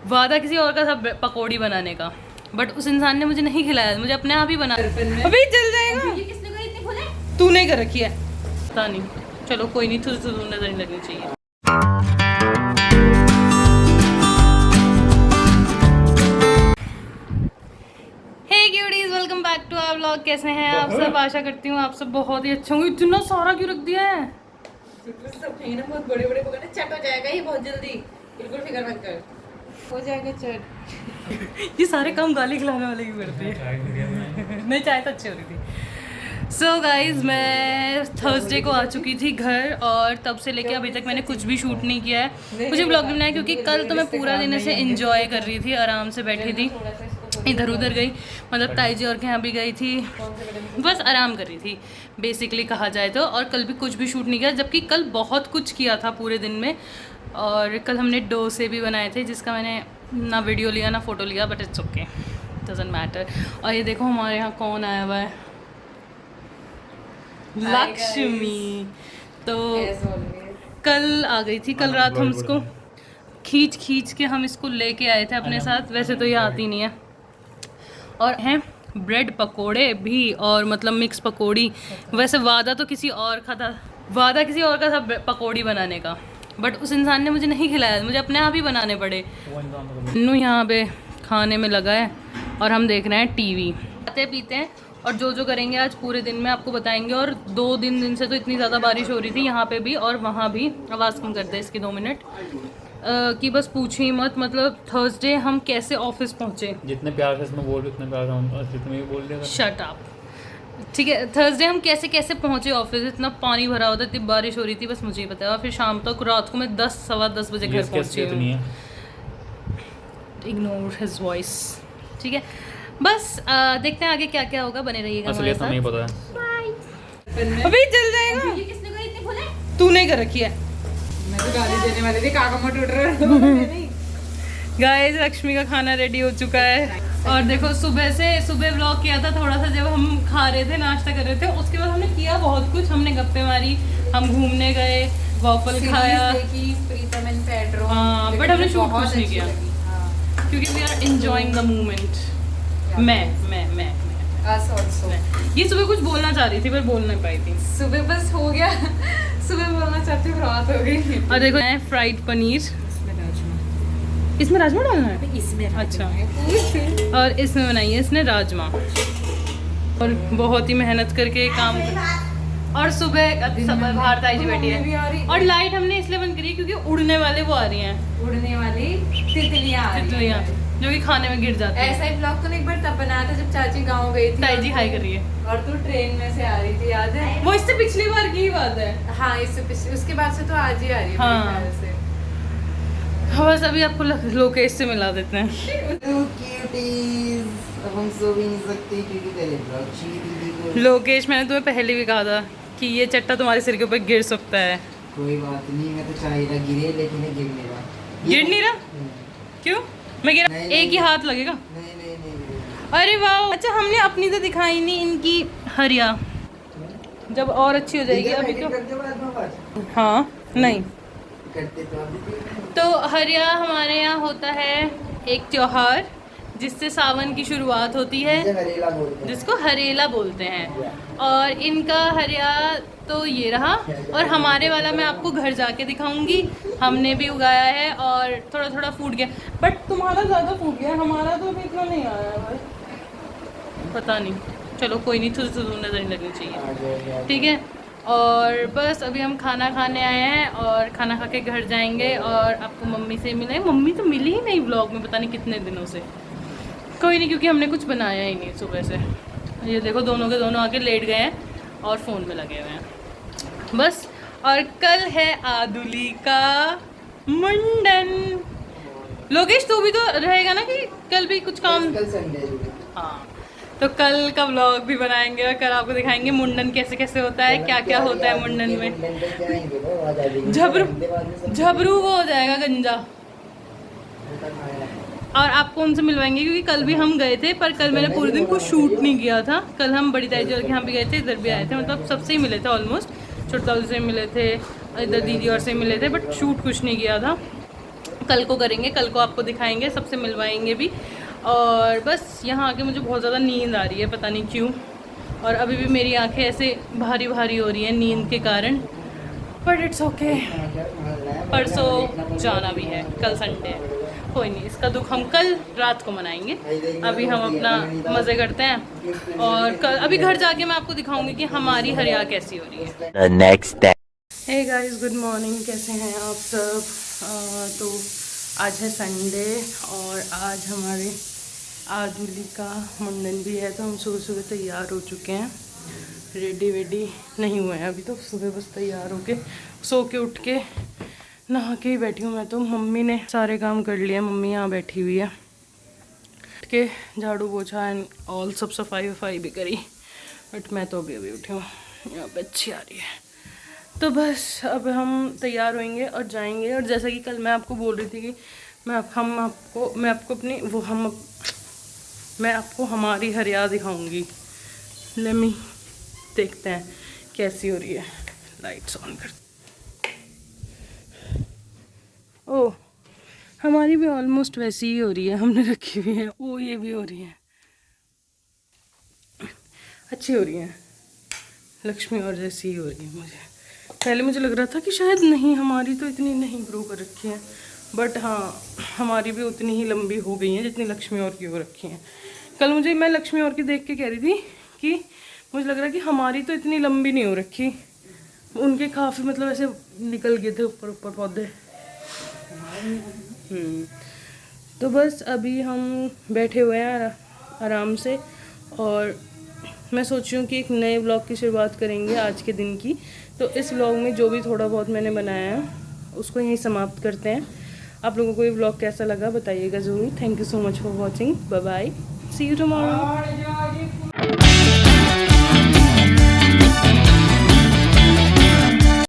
वादा किसी और का था पकौड़ी बनाने का, बट उस इंसान ने मुझे नहीं खिलाया, मुझे अपने आप ही बना। अभी जल जाएगा। ये किसने करी इतनी फुल है? तूने कर रखी है, पता नहीं। चलो कोई नहीं, थोड़ी थोड़ी नजर नहीं लगनी चाहिए। Hey cuties, welcome back to our vlog. कैसे हैं आप सब? आशा करती हूँ आप सब बहुत ही अच्छे होंगे। इतना सारा क्यों रख दिया है? सब खाएंगे ना, बहुत बड़े बड़े पकड़े, चट हो जाएगा ये बहुत जल्दी, बिल्कुल फिक्र मत कर, हो जाएगा चट। ये सारे काम गाली खिलाने वाले की करते हैं। नहीं, चाय तो अच्छी हो रही थी। सो गाइज, मैं थर्सडे को आ चुकी थी घर और तब से लेके अभी तक मैंने कुछ भी शूट नहीं किया है, कुछ ब्लॉग नहीं बनाया, क्योंकि कल तो मैं पूरा दिन ऐसे एंजॉय कर रही थी, आराम से बैठी थी, इधर उधर गई, मतलब ताई जी और के यहाँ भी गई थी, बस आराम कर रही थी बेसिकली कहा जाए तो। और कल भी कुछ भी शूट नहीं किया, जबकि कल बहुत कुछ किया था पूरे दिन में। और कल हमने डोसे भी बनाए थे, जिसका मैंने ना वीडियो लिया ना फोटो लिया, but it's okay, doesn't matter. और ये देखो हमारे यहाँ कौन आया हुआ है, लक्ष्मी। तो कल आ गई थी, कल रात हम इसको खींच खींच के हम इसको लेके आए थे अपने साथ। वैसे तो ये आती नहीं है। और हैं ब्रेड पकोड़े भी, और मतलब मिक्स पकोड़ी। वैसे वादा तो किसी और का था, वादा किसी और का था पकोड़ी बनाने का, बट उस इंसान ने मुझे नहीं खिलाया, मुझे अपने आप ही बनाने पड़े। नू यहाँ पे खाने में लगा है और हम देख रहे हैं टीवी, खाते पीते हैं, और जो जो करेंगे आज पूरे दिन में आपको बताएंगे। और दो दिन से तो इतनी ज़्यादा बारिश हो रही थी यहाँ पे भी और वहाँ भी। आवाज़ कम कर दे इसकी 2 मिनट कि बस पूछी मत। मतलब थर्सडे हम कैसे ऑफिस पहुँचे, जितने प्यार से इसमें बोल उतने प्यार से जितने भी बोल देगा। शट अप, ठीक है। थर्सडे हम कैसे कैसे पहुँचे ऑफिस, इतना पानी भरा होता, इतनी बारिश हो रही थी, बस मुझे ही पता है। और फिर शाम तक, रात को मैं 10 सवा 10 बजे घर पहुँची हूँ। इग्नोर हिज वॉइस, ठीक है। बस देखते हैं आगे क्या क्या होगा, बने रहिएगा हमारे साथ। नहीं पता है। अभी जल जाएगा। ये किसने करी इतनी फुल है? तूने कर रखी है। मैं तो गाली देने वाली थी, काका मोट उड़ रहा। गाइस, लक्ष्मी का खाना रेडी हो चुका है। और देखो सुबह व्लॉग किया था थोड़ा सा, जब हम खा रहे थे, नाश्ता कर रहे थे। उसके बाद हमने किया बहुत कुछ, हमने गप्पे मारी, हम घूमने गए, वॉफल खाया, प्रीतम एंड पेड्रो। हाँ, बट हमने शूट कुछ नहीं किया क्योंकि we are enjoying the moment. मैं Us also. ये सुबह कुछ बोलना चाह रही थी पर बोल नहीं पाई थी। सुबह बस हो गया। सुबह बोलना चाहती हूँ, रात हो गई। और देखो है फ्राइड पनीर, इसमें राजमा डालना है, इसमें अच्छा। और इसमें बनाई है इसने राजमा, और बहुत ही मेहनत करके काम कर। और सुबह बाहर ताई जी बैठी है, और लाइट हमने इसलिए बंद करी है क्योंकि उड़ने वाले वो आ रही हैं, उड़ने वाली तितलियाँ जो कि खाने में गिर जाती है। ऐसा ही ब्लॉग तो एक बार तब बनाया था जब चाची गाँव गई थी। ताई जी हाई कर रही है। और तू ट्रेन में से आ रही थी, याद है? वो इससे पिछली बार की बात है। हाँ, इससे पिछले, उसके बाद से तो आज ही आ रही है हाँ। मेरे ख्याल से। हाँ, बस अभी आपको लोकेश से मिला देते हैं। अब हम सो भी नहीं सकते क्योंकि तेरे ब्लॉग दीदी को। लोकेश, मैंने तुम्हें पहले भी कहा था कि ये चट्टा तुम्हारे सिर के ऊपर गिर सकता है। कोई बात नहीं, मैं तो चाह रहा गिरे, लेकिन ये गिर नहीं रहा। गिर नहीं रहा? क्यों? मैं गिरा? नहीं, एक ही हाथ लगेगा। नहीं नहीं नहीं। अरे वाह, अच्छा हमने अपनी तो दिखाई नहीं, इनकी हरिया जब और अच्छी हो जाएगी। अभी तो हाँ नहीं करते तो हरिया हमारे यहाँ होता है एक त्योहार जिससे सावन की शुरुआत होती है, हरेला बोलते हैं। जिसको हरेला बोलते हैं। और इनका हरिया तो ये रहा, और हमारे वाला मैं आपको घर जाके दिखाऊंगी। हमने भी उगाया है और थोड़ा थोड़ा फूट गया, बट तुम्हारा ज़्यादा फूट गया, हमारा तो अभी इतना नहीं आया है, पता नहीं। चलो कोई नहीं, थोड़ी थोड़ी नजर नहीं लगनी चाहिए, ठीक है। और बस अभी हम खाना खाने आए हैं और खाना खा के घर जाएंगे और आपको मम्मी से मिले। मम्मी तो मिली ही नहीं व्लॉग में, पता नहीं कितने दिनों से। कोई नहीं, क्योंकि हमने कुछ बनाया ही नहीं सुबह से। ये देखो दोनों के दोनों आके लेट गए हैं और फ़ोन पे लगे हुए हैं बस। और कल है आदुली का मुंडन। लोकेश तू भी तो रहेगा ना, कि कल भी कुछ काम? कल संडे। हाँ, तो कल का व्लॉग भी बनाएंगे और कल आपको दिखाएंगे मुंडन कैसे कैसे होता है, क्या क्या होता है मुंडन में। झबरू वो हो जाएगा गंजा। और आपको उनसे मिलवाएंगे क्योंकि कल भी हम गए थे, पर कल मैंने पूरे दिन कुछ शूट नहीं किया था। कल हम बड़ी ताई जी और के यहाँ भी गए थे, इधर भी आए थे, मतलब सबसे ही मिले थे ऑलमोस्ट। छोटा से मिले थे, इधर दीदी और से मिले थे, बट शूट कुछ नहीं किया था। कल को करेंगे, कल को आपको दिखाएंगे, सबसे मिलवाएंगे भी। और बस यहाँ आके मुझे बहुत ज़्यादा नींद आ रही है, पता नहीं क्यों, और अभी भी मेरी आंखें ऐसे भारी भारी हो रही हैं नींद के कारण, बट इट्स ओके। परसों जाना भी है, कल संडे है, कोई नहीं, इसका दुख हम कल रात को मनाएंगे। अभी हम अपना मज़े करते हैं, और कल अभी घर जाके मैं आपको दिखाऊंगी कि हमारी हरिया कैसी हो रही है। The next day. Hey guys, good morning, कैसे हैं आप सब? तो आज है संडे और आज हमारे आदुली का मुंडन भी है, तो हम सुबह सुबह तैयार हो चुके हैं, रेडी वेडी नहीं हुए हैं अभी, तो सुबह बस तैयार होके सो के उठ के नहा के ही बैठी हूँ मैं। तो मम्मी ने सारे काम कर लिए, मम्मी यहाँ बैठी हुई है, उठ के झाड़ू पोछा एंड ऑल सब सफाई वफाई भी करी, बट मैं तो अभी अभी उठी हूँ, यहाँ पे अच्छी आ रही है। तो बस अब हम तैयार होंगे और जाएंगे, और जैसा कि कल मैं आपको बोल रही थी कि मैं आपको हमारी हरिया दिखाऊंगी। लेमी देखते हैं कैसी हो रही है, लाइट्स ऑन कर। ओह, हमारी भी ऑलमोस्ट वैसी ही हो रही है, हमने रखी हुई है। ओ, ये भी हो रही है, अच्छी हो रही है, लक्ष्मी और जैसी ही हो रही है। पहले मुझे लग रहा था कि शायद नहीं, हमारी तो इतनी नहीं ग्रो कर रखी है, बट हाँ हमारी भी उतनी ही लंबी हो गई है जितनी लक्ष्मी और की हो रखी है। कल मैं लक्ष्मी और की देख के कह रही थी कि मुझे लग रहा है कि हमारी तो इतनी लंबी नहीं हो रखी, उनके काफ़ी मतलब ऐसे निकल गए थे ऊपर ऊपर पौधे। तो बस अभी हम बैठे हुए हैं आराम से, और मैं सोच रही हूँ कि एक नए व्लॉग की शुरुआत करेंगे आज के दिन की। तो इस व्लॉग में जो भी थोड़ा बहुत मैंने बनाया है उसको यहीं समाप्त करते हैं। आप लोगों को ये व्लॉग कैसा लगा बताइएगा ज़रूर। Thank you so much for watching, bye bye, see you tomorrow.